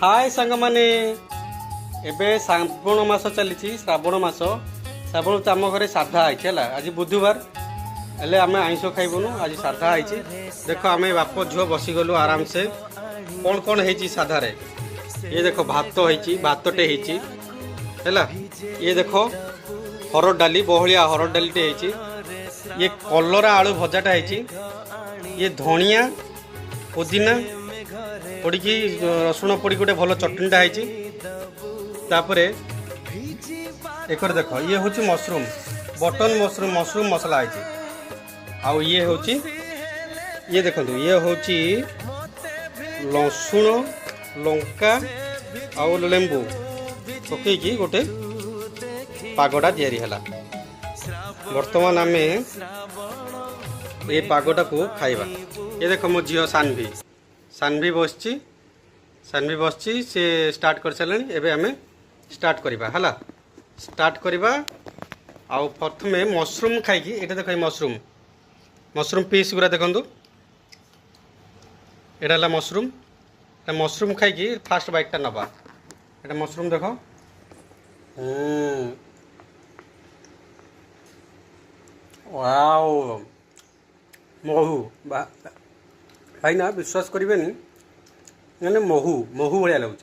हाय सांग माने एबे श्रावण मास चली श्रावण मास श्रावण आम घरे साधा आई आज बुधवार हेले आम आईष खाइबुनु आज साधा आई देख आम बाप झुआ बसीगलु आराम से कौन कौन है साधारे ये देख भात होती भातटे है ये देख हरड़ डाली बहलिया हरड़ डालीटे ये कलरा आलू भजाटा है ये धनिया पुदीना पड़ी रसुण पड़ी गोटे भल चटनीटा है एक देख ये हूँ मशरूम बटन मशरूम मशरूम मसला है आउ ये हूँ ये देखो ये हूँ लसुण लंका आउ लेंबू पकईकी गोटे पागटा या बर्तमान आम ये पागटा को खाइबा। ये देख मो झील सानवी बसची से स्टार्ट कर सारे एबे आमे स्टार्ट करवा है स्टार्ट करवा आउ प्रथमे मशरूम खाई ये देख मशरूम मशरूम पीस गुरा देखु यहाँ मशरूम मशरूम खाई फास्ट बाइकटा नवा ये मशरूम देख वाओ महू भाई ना विश्वास करें महू महू भाया लगुच